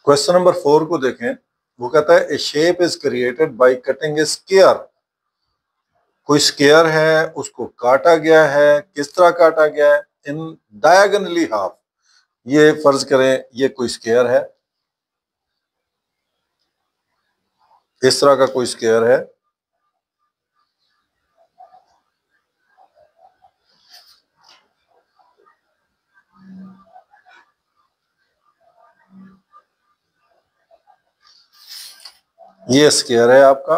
Question number 4 को देखें। वो कहता है a shape is created by cutting a square. कोई स्क्वायर है, उसको काटा गया है। किस तरह काटा गया है? इन डायगोनली हाफ। ये फर्ज करें ये कोई स्क्वायर है, इस तरह का कोई स्क्वायर है। ये स्क्वायर है आपका।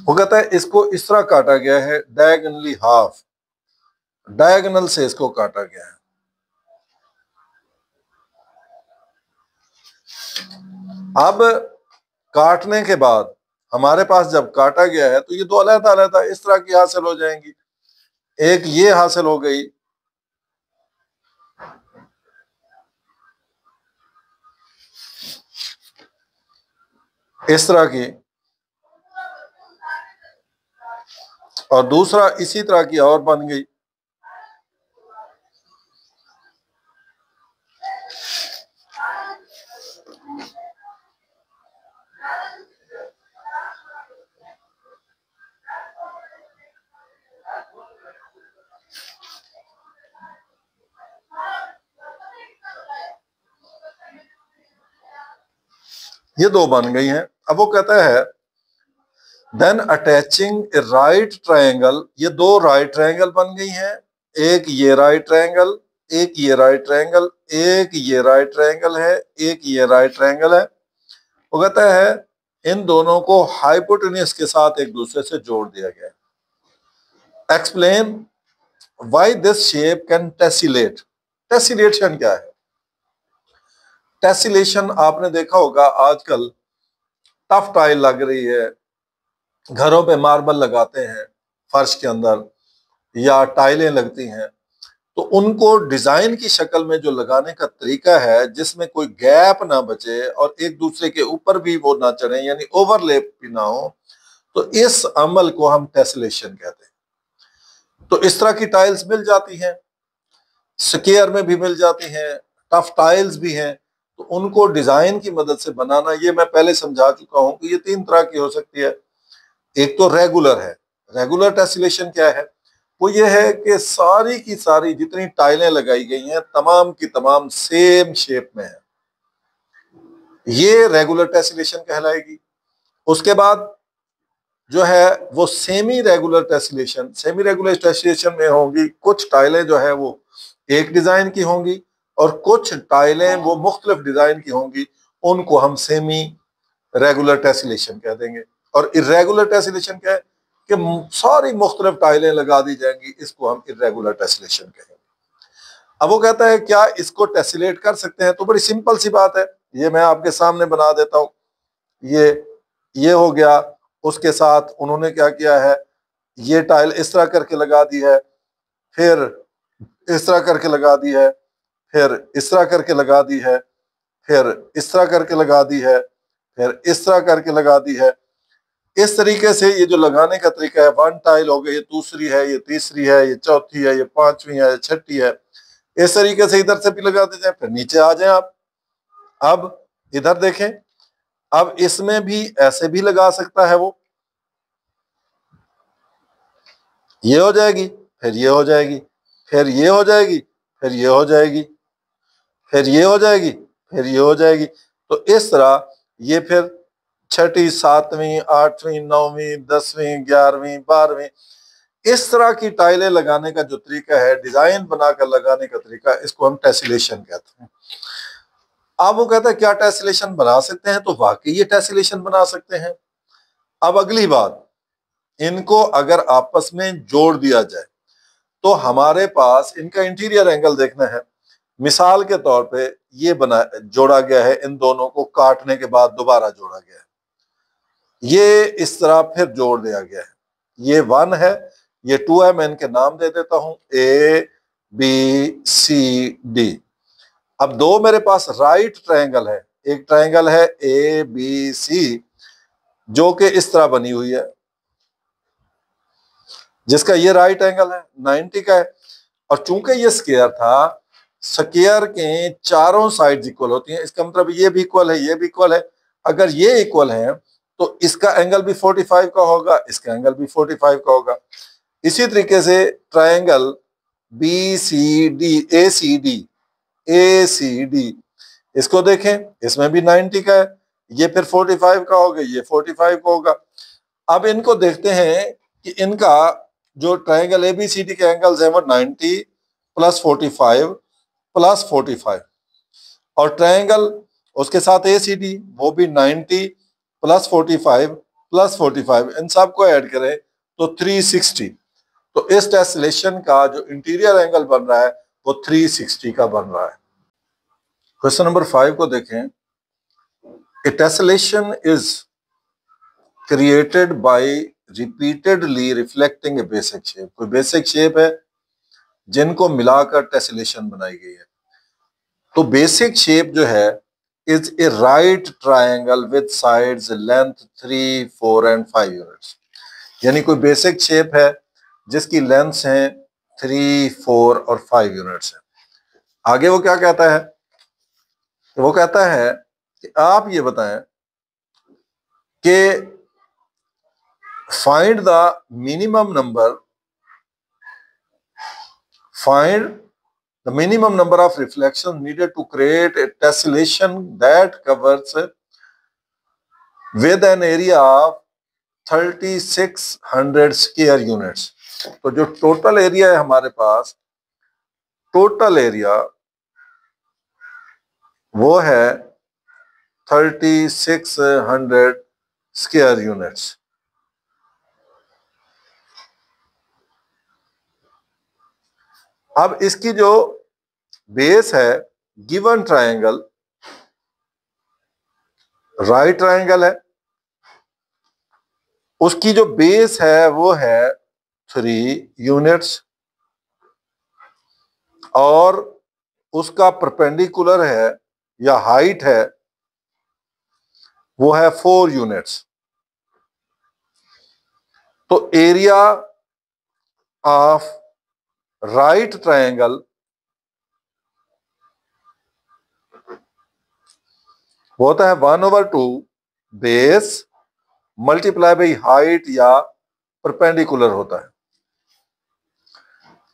वो कहता है इसको इस तरह काटा गया है, डायगोनली हाफ, डायगोनल से इसको काटा गया है। अब काटने के बाद हमारे पास जब काटा गया है तो ये दो अलग-अलग इस तरह की हासिल हो जाएंगी। एक ये हासिल हो गई, इस तरह की, और दूसरा इसी तरह की और बन गई। ये दो बन गई हैं। अब वो कहता है देन अटैचिंग ए राइट ट्रायंगल, ये दो राइट ट्रायंगल बन गई हैं। एक ये राइट ट्रायंगल, एक ये राइट ट्रायंगल, एक ये राइट ट्रायंगल है, एक ये राइट ट्रायंगल है। वो कहता है इन दोनों को हाइपोटेन्यूज के साथ एक दूसरे से जोड़ दिया गया है। Explain why this shape can tessellate. Tessellation क्या है? टेसिलेशन आपने देखा होगा आजकल टफ टाइल लग रही है, घरों पे मार्बल लगाते हैं फर्श के अंदर, या टाइलें लगती हैं, तो उनको डिजाइन की शक्ल में जो लगाने का तरीका है जिसमें कोई गैप ना बचे और एक दूसरे के ऊपर भी वो ना चढ़े, यानी ओवरलैप भी ना हो, तो इस अमल को हम टेसलेशन कहते हैं। तो इस तरह की टाइल्स मिल जाती हैं, स्क्वायर में भी मिल जाती हैं, टफ टाइल्स भी हैं। तो उनको डिजाइन की मदद से बनाना, ये मैं पहले समझा चुका हूं कि ये तीन तरह की हो सकती है। एक तो रेगुलर है। रेगुलर टेसलेशन क्या है? वो ये है कि सारी की सारी जितनी टाइलें लगाई गई हैं तमाम की तमाम सेम शेप में है, ये रेगुलर टेसलेशन कहलाएगी। उसके बाद जो है वो सेमी रेगुलर टेसलेशन, सेमी रेगुलर टेसलेशन में होंगी कुछ टाइलें जो है वो एक डिजाइन की होंगी और कुछ टाइलें वो मुख्तलिफ डिजाइन की होंगी, उनको हम सेमी रेगुलर टेसलेशन कह देंगे। और इरेगुलर टेसलेशन क्या है कि सारी मुख्तलिफ टाइलें लगा दी जाएंगी, इसको हम इरेगुलर टेसलेशन कहेंगे। अब वो कहता है क्या इसको टेसलेट कर सकते हैं? तो बड़ी सिंपल सी बात है, ये मैं आपके सामने बना देता हूं। ये हो गया, उसके साथ उन्होंने क्या किया है, ये टाइल इस तरह करके लगा दी है, फिर इस तरह करके लगा दी है, फिर इस तरह करके लगा दी है, फिर इस तरह करके लगा दी है, फिर इस तरह करके लगा दी है। इस तरीके से ये जो लगाने का तरीका है, वन टाइल हो गई, ये दूसरी है, ये तीसरी है, ये चौथी है, ये पांचवी है, ये छठी है, इस तरीके से इधर से भी लगा दीजिए। फिर नीचे आ जाए आप, अब इधर देखें, अब इसमें भी ऐसे भी लगा सकता है वो, ये हो जाएगी, फिर ये हो जाएगी, फिर ये हो जाएगी, फिर ये हो जाएगी, फिर ये हो जाएगी, फिर ये हो जाएगी। तो इस तरह ये फिर छठी, सातवीं, आठवीं, नौवीं, 10वीं, 11वीं, 12वीं, इस तरह की टाइलें लगाने का जो तरीका है, डिजाइन बनाकर लगाने का तरीका, इसको हम टेसलेशन कहते हैं। अब वो कहता है क्या टेसलेशन बना सकते हैं? तो वाकई ये टेसलेशन बना सकते हैं। अब अगली बात, इनको अगर आपस में जोड़ दिया जाए तो हमारे पास इनका इंटीरियर एंगल देखना है। मिसाल के तौर पे ये बना जोड़ा गया है, इन दोनों को काटने के बाद दोबारा जोड़ा गया है, ये इस तरह फिर जोड़ दिया गया है। ये 1 है, ये 2 है, मैं इनके नाम दे देता हूं, ए बी सी डी। अब दो मेरे पास राइट ट्रायंगल है, एक ट्रायंगल है ए बी सी जो कि इस तरह बनी हुई है, जिसका ये राइट एंगल है 90 का है। और चूंकि ये स्क्वायर था, स्क्वायर के चारों साइड्स इक्वल होती हैं, इसका मतलब ये भी इक्वल है, ये भी इक्वल है। अगर ये इक्वल है तो इसका एंगल भी 45 का होगा, इसका एंगल भी 45 का होगा। इसी तरीके से ट्रायंगल बी सी डी, ए सी डी, इसको देखें, इसमें भी 90 का है, ये फिर 45 का होगा, ये 45 का होगा। अब इनको देखते हैं कि इनका जो ट्रायंगल एबीसीडी के एंगल्स हैं वो 90 प्लस 45 प्लस 45, और ट्रायंगल उसके साथ एसीडी वो भी 90 प्लस 45 प्लस 45, इन सब को ऐड करें तो 360। तो इस टेसलेशन का जो इंटीरियर एंगल बन रहा है वो 360 का बन रहा है। क्वेश्चन नंबर 5 को देखें। A tessellation is created by repeatedly reflecting a basic shape. कोई बेसिक शेप है जिनको मिलाकर टेसलेशन बनाई गई है। तो बेसिक शेप जो है is a right triangle with sides length 3, 4 and 5 units. यानी कोई बेसिक शेप है जिसकी लेंथ्स हैं 3, 4 और 5 यूनिट्स है। आगे वो क्या कहता है? वो कहता है कि आप ये बताएं कि find the minimum number of reflections needed to create a tessellation that covers with an area of 3600 square units। तो जो टोटल एरिया है हमारे पास, टोटल एरिया वो है 3600 स्क्वायर यूनिट्स। अब इसकी जो बेस है, गिवन ट्रायंगल राइट ट्रायंगल है, उसकी जो बेस है वो है 3 यूनिट्स, और उसका परपेंडिकुलर है या हाइट है वो है 4 यूनिट्स। तो एरिया ऑफ राइट ट्रायंगल वो होता है 1/2 बेस मल्टीप्लाई बाई हाइट या परपेंडिकुलर होता है।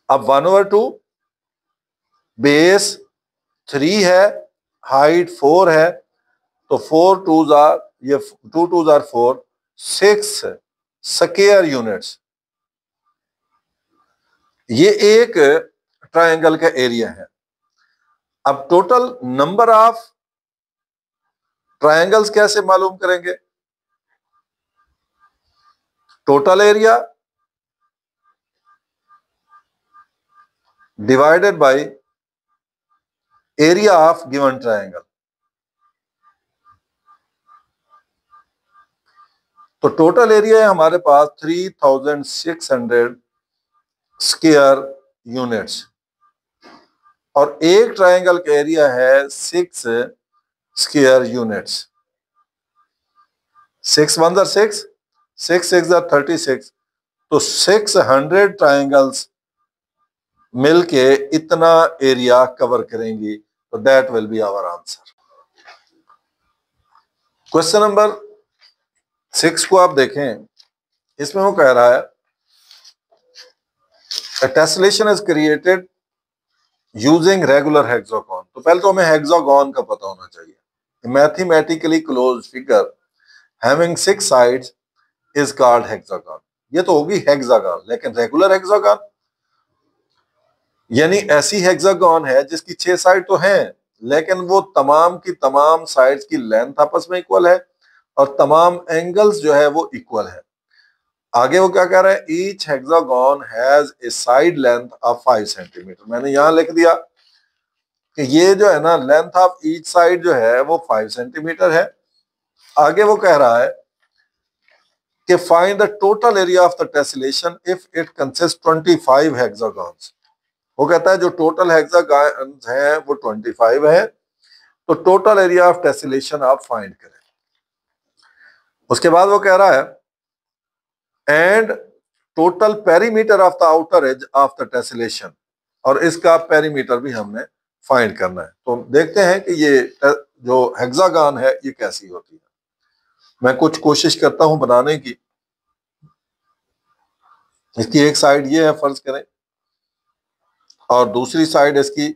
अब 1/2 बेस 3 है, हाइट 4 है, तो 4 2s आर, ये 2 2s आर 4, 6 स्क्वायर यूनिट्स। ये एक ट्रायंगल का एरिया है। अब टोटल नंबर ऑफ ट्रायंगल्स कैसे मालूम करेंगे? Total area divided by area of given triangle. तो टोटल एरिया है हमारे पास 3600 स्क्वायर यूनिट्स, और एक ट्रायंगल का एरिया है 6 स्क्वायर यूनिट्स। 6 1 6, 6 6 36, तो 600 ट्रायंगल्स मिलके इतना एरिया कवर करेंगी। तो that will be our answer. Question number 6 को आप देखें, इसमें वो कह रहा है a tessellation is created using regular hexagon। तो पहले तो हमें हेक्सागोन का पता होना चाहिए। Mathematically close figure having 6 sides is called hexagon. ये तो होगी हेक्सागन, लेकिन रेगुलर हेक्सागन यानी ऐसी हेक्सागन है जिसकी 6 साइड तो हैं, लेकिन वो तमाम की तमाम साइड्स की लेंथ आपस में इक्वल है और तमाम एंगल्स जो है वो इक्वल है। आगे वो क्या कह रहा है? Each hexagon has a side length of 5 centimetre. मैंने यहां लिख दिया कि ये जो है ना, लेंथ ऑफ ईच साइड जो है वो 5 सेंटीमीटर है। आगे वो कह रहा है कि find the total area of the tessellation if it consist 25 hexagons. वो कहता है जो टोटल हेक्सागन्स हैं वो 25 है, तो टोटल एरिया ऑफ टेसलेशन आप फाइंड करें। उसके बाद वो कह रहा है and total perimeter of the outer as of the tessellation, और इसका पेरीमीटर भी हमने फाइंड करना है। तो देखते हैं कि ये जो हेक्सागन है ये कैसी होती है। मैं कुछ कोशिश करता हूं बनाने की। इसकी एक साइड ये है फर्ज करें, और दूसरी साइड इसकी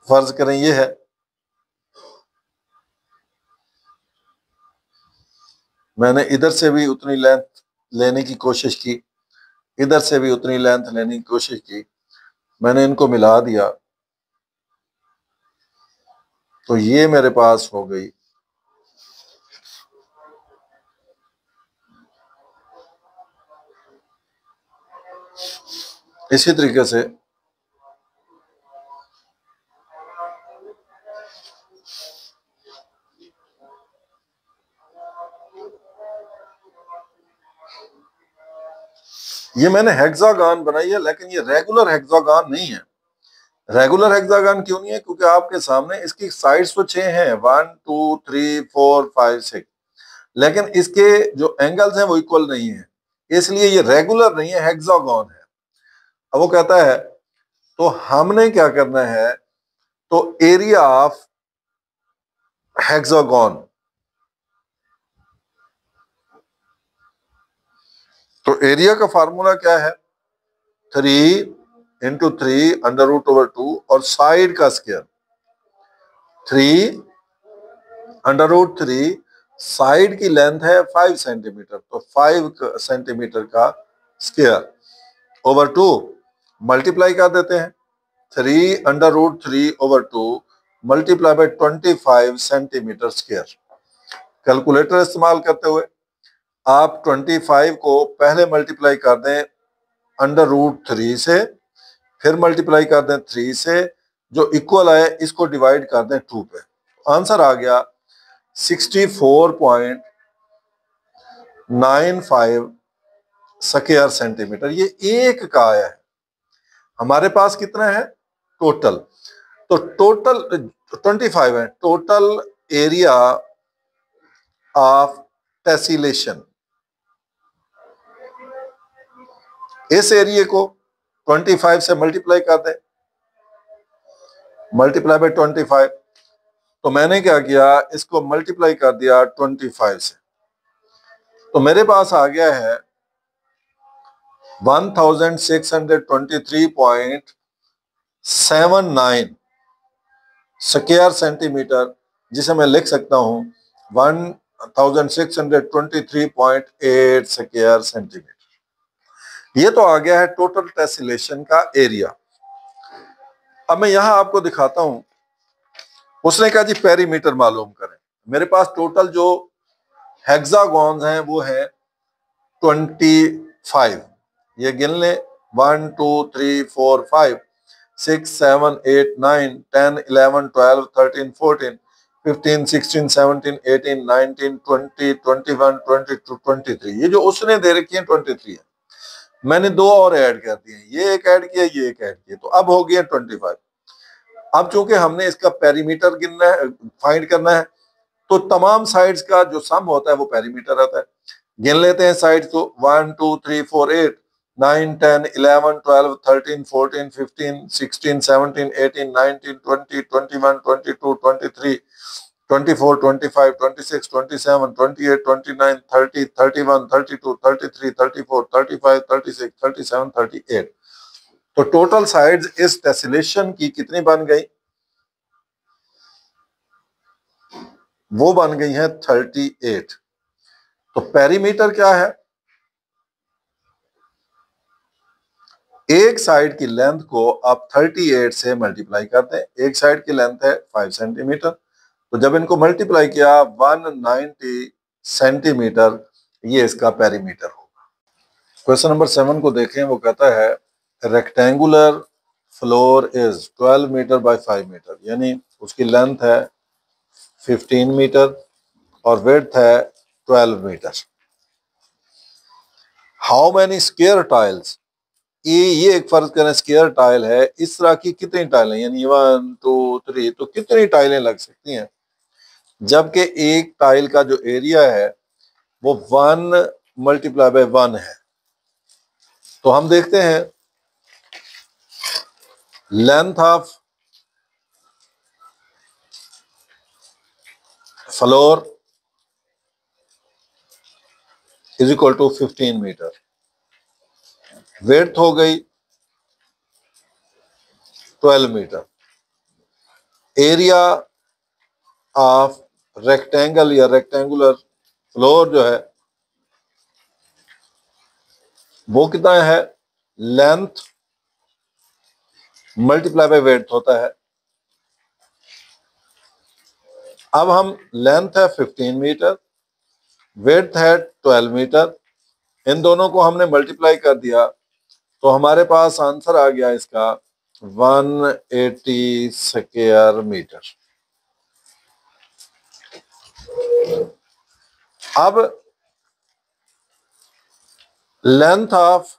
फर्ज करें ये है। मैंने इधर से भी उतनी लेंथ लेने की कोशिश की, इधर से भी उतनी लेंथ लेने की कोशिश की, मैंने इनको मिला दिया तो ये मेरे पास हो गई इसी तरीके से। ये मैंने हेक्सागन बनाई है, लेकिन ये रेगुलर हेक्सागन नहीं है। रेगुलर हेक्सागन क्यों नहीं है? क्योंकि आपके सामने इसकी साइड्स तो 6 हैं, 1 2 3 4 5 6, लेकिन इसके जो एंगल्स हैं वो इक्वल नहीं है, इसलिए ये रेगुलर नहीं है, हेक्सागन है। अब वो कहता है तो हमने क्या करना है, तो एरिया ऑफ हेक्सागन, तो एरिया का फार्मूला क्या है, 3 इंटू 3 अंडर रूट ओवर 2, और साइड का स्क्वायर 3 अंडर रूट 3, साइड की लेंथ है 5 सेंटीमीटर, तो 5 सेंटीमीटर का स्क्वायर ओवर 2 मल्टीप्लाई कर देते हैं। 3 under root 3 over 2 multiply by 25 centimetre square. Calculator इस्तेमाल करते हुए आप 25 को पहले मल्टीप्लाई कर दें अंडर रूट 3 से, फिर मल्टीप्लाई कर दें 3 से, जो इक्वल है इसको डिवाइड कर दें 2 पे। आंसर आ गया 64.95 स्क्वायर सेंटीमीटर। ये एक का आया है। हमारे पास कितना है टोटल, तो टोटल 25 है। टोटल एरिया ऑफ टेसिलेशन, इस एरिया को 25 से मल्टीप्लाई कर दें, मल्टीप्लाई बाय 25। तो मैंने क्या किया, इसको मल्टीप्लाई कर दिया 25 से, तो मेरे पास आ गया है 1623.79 स्क्वायर सेंटीमीटर, जिसे मैं लिख सकता हूं 1623.8 स्क्वायर सेंटीमीटर। ये तो आ गया है टोटल टेसिलेशन का एरिया। अब मैं यहां आपको दिखाता हूं, उसने कहा जी पेरीमीटर मालूम करें। मेरे पास टोटल जो हेक्सागॉन्स हैं वो है 25, ये गिन लें 1 2 3 4 5 6 7 8 9 10 11 12 13 14 15 16 17 18 19 20 21 22 23। ये जो उसने दे रखी है 23 है, मैंने 2 और ऐड कर दिए, ये एक ऐड किया, ये एक ऐड किया, तो अब हो गया 25। अब चूंकि हमने इसका पेरीमीटर गिनना है, फाइंड करना है, तो तमाम साइड्स का जो सम होता है वो पेरीमीटर आता है। गिन लेते हैं साइड्स को 1 2 3 4 8 9 10 11 12 13 14 15 16 17 18 19 20 21 22 23 24 25 26 27 28 29 30 31 32 33 34 35 36 37 38। तो टोटल साइड्स इस टेसिलेशन की कितनी बन गई, वो बन गई है 38। तो पेरीमीटर क्या है, एक साइड की लेंथ को आप 38 से मल्टीप्लाई करते हैं। एक साइड की लेंथ है 5 सेंटीमीटर, तो जब इनको मल्टीप्लाई किया 190 सेंटीमीटर, ये इसका पेरीमीटर होगा। क्वेश्चन नंबर 7 को देखें, वो कहता है rectangular floor is 12 metre by 5 metre, यानी उसकी लेंथ है 15 मीटर और विड्थ है 12 metre. How many square tiles, ये एक फर्ज करें स्क्वायर टाइल है, इस तरह की कितनी टाइलें, यानी 1 2 3, तो कितनी टाइलें लग सकती हैं, जबकि एक टाइल का जो एरिया है वो 1 मल्टीप्लाई बाय 1 है। तो हम देखते हैं length of floor is equal to 15 metre, width हो गई 12 मीटर, एरिया ऑफ रेक्टेंगल या रेक्टेंगुलर फ्लोर जो है वो कितना है, लेंथ मल्टीप्लाई बाय विड्थ होता है। अब हम लेंथ है 15 मीटर, विड्थ है 12 मीटर, इन दोनों को हमने मल्टीप्लाई कर दिया तो हमारे पास आंसर आ गया इसका 180 स्क्वायर मीटर। अब length of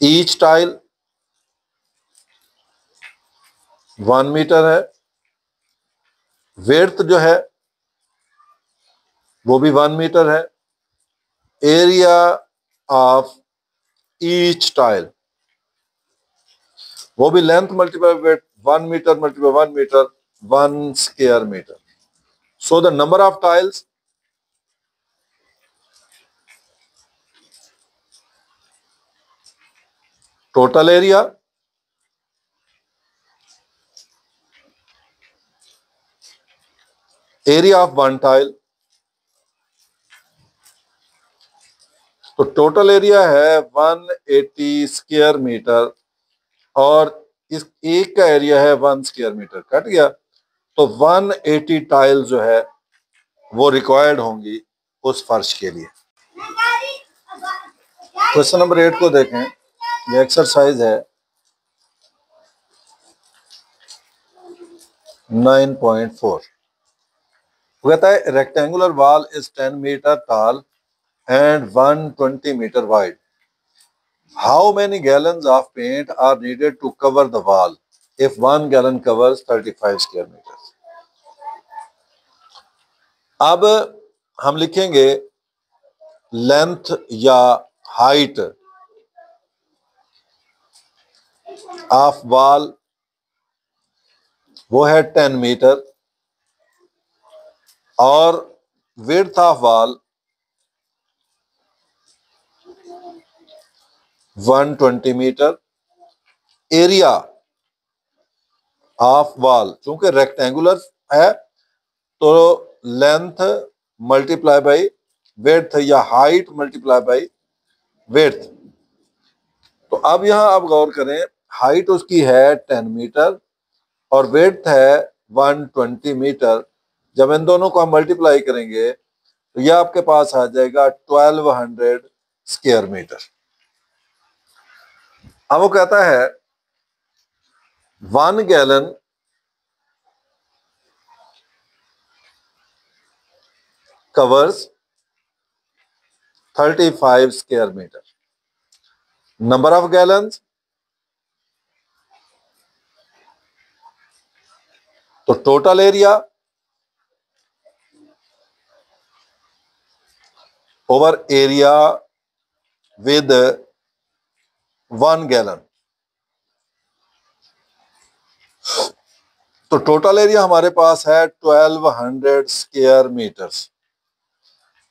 each tile 1 metre है, विड्थ जो है वो भी 1 मीटर है, एरिया ऑफ ईच टाइल वो भी length multiply width 1 metre multiply 1 metre 1 square metre. So the number of tiles total area of 1 tile, तो टोटल एरिया है 180 स्क्वायर मीटर और इस एक का एरिया है 1 स्क्वायर मीटर, कट गया। तो 180 टाइल जो है वो रिक्वायर्ड होंगी उस फर्श के लिए। क्वेश्चन नंबर 8 को देखें, ये एक्सरसाइज है 9.4। वो कहता है rectangular wall is 10 metre tall and 120 meter wide. How many gallons of paint are needed to cover the wall if 1 gallon covers 35 square meters? अब हम लिखेंगे लेंथ या हाइट ऑफ वॉल वो है 10 मीटर और width of wall 120 metre, area of wall चूंकि rectangular है तो लेंथ मल्टीप्लाई बाई विड्थ या हाइट मल्टीप्लाई बाई विड्थ। तो अब यहां आप गौर करें, हाइट उसकी है 10 मीटर और विड्थ है 120 मीटर। जब इन दोनों को हम मल्टीप्लाई करेंगे तो यह आपके पास आ जाएगा 1200 स्क्वायर मीटर। अब वो कहता है 1 gallon covers 35 square metre, number of gallons, तो total area over area with 1 gallon. तो टोटल एरिया हमारे पास है 1200 स्क्वायर मीटर्स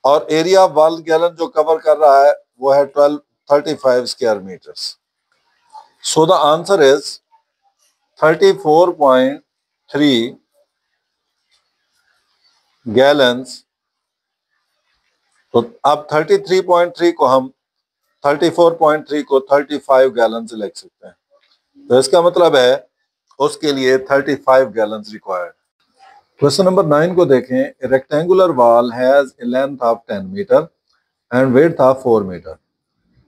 और एरिया 1 गैलन जो कवर कर रहा है वो है 35 square metres. So the answer is 34.3 gallons. तो अब 33.3 को हम 34.3 को 35 गैलन से लिख सकते हैं, तो इसका मतलब है उसके लिए 35 गैलन रिक्वायर्ड। क्वेश्चन नंबर 9 को देखें, rectangular wall has a length of 10 metre and width of 4 metre.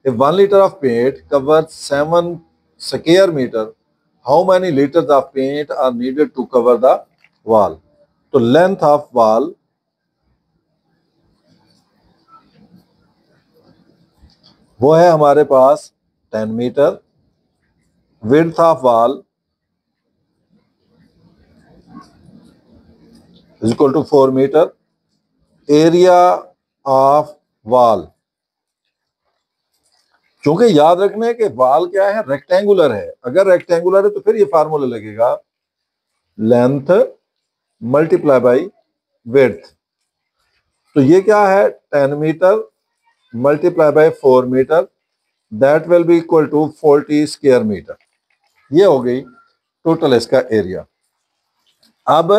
If 1 liter of paint covers 7 square meter, how many liters of paint are needed to cover the wall? तो length of wall वो है हमारे पास 10 metre, width of wall is equal to 4 metre, area of wall. क्योंकि याद रखना कि wall क्या है, रेक्टेंगुलर है। अगर रेक्टेंगुलर है तो फिर ये फार्मूला लगेगा लेंथ मल्टीप्लाई बाई विड्थ। तो ये क्या है, 10 metre multiply by 4 metre, that will be equal to 40 square metre. ये हो गई टोटल इसका एरिया। अब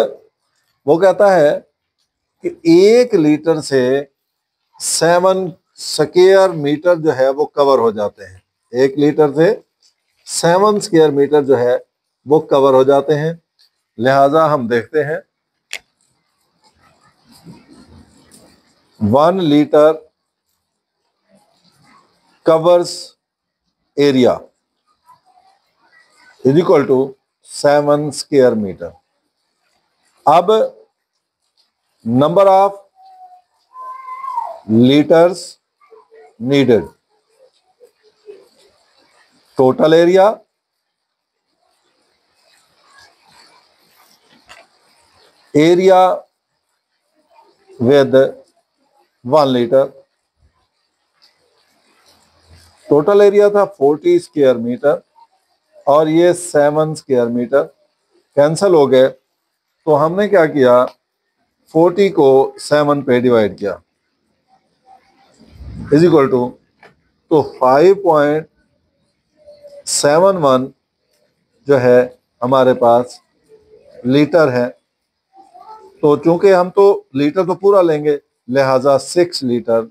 वो कहता है कि 1 लीटर से 7 स्क्वायर मीटर जो है वो कवर हो जाते हैं। 1 लीटर से 7 स्क्वायर मीटर जो है वो कवर हो जाते हैं। लिहाजा हम देखते हैं 1 litre covers area is equal to 7 square metre. अब number of litres needed, total area with 1 litre. Total area था 40 स्क्वायर मीटर और ये 7 स्क्वायर मीटर कैंसल हो गए। तो हमने क्या किया, 40 को 7 पे डिवाइड किया इज इक्वल टू, तो 5.71 जो है हमारे पास लीटर है। तो चूंकि हम तो लीटर तो पूरा लेंगे, लिहाजा 6 लीटर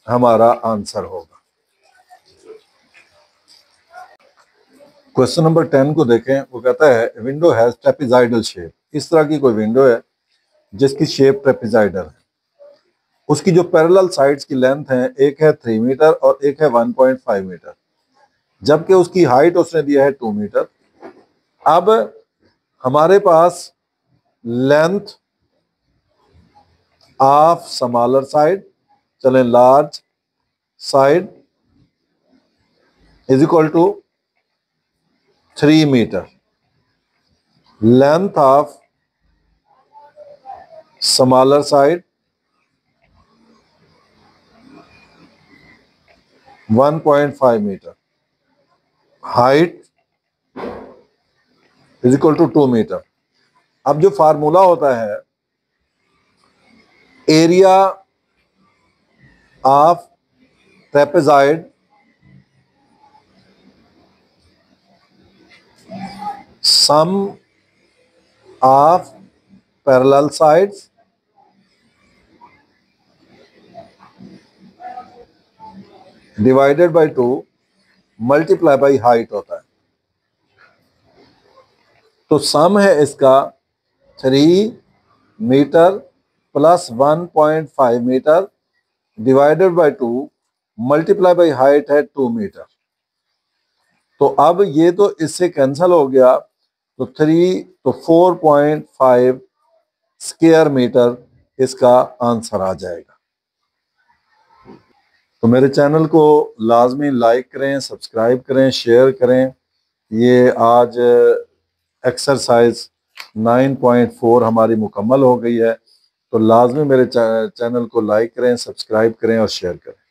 हमारा आंसर होगा। क्वेश्चन नंबर 10 को देखें। वो कहता है विंडो हैज ट्रेपेजॉइडल शेप। इस तरह की कोई विंडो है जिसकी शेप ट्रेपेजॉइडल है। उसकी जो पैरेलल साइड्स की लेंथ है, एक है 3 मीटर और एक है 1.5 मीटर, जबकि उसकी हाइट उसने दिया है 2 मीटर। अब हमारे पास लेंथ ऑफ स्मॉलर साइड, चलें large side is equal to 3 metre, length of smaller side 1.5 metre, height is equal to 2 metre. अब जो फार्मूला होता है area of trapezoid sum of parallel sides divided by 2 multiply by height होता है। तो sum है इसका 3 metre plus 1.5 metre divided by 2 multiply by height है 2 मीटर। तो अब ये तो इससे कैंसिल हो गया, तो 4.5 स्क्वायर मीटर इसका आंसर आ जाएगा। तो मेरे चैनल को लाजमी लाइक करें, सब्सक्राइब करें, शेयर करें। ये आज एक्सरसाइज 9.4 हमारी मुकम्मल हो गई है। तो लाजमी मेरे चैनल को लाइक करें, सब्सक्राइब करें और शेयर करें।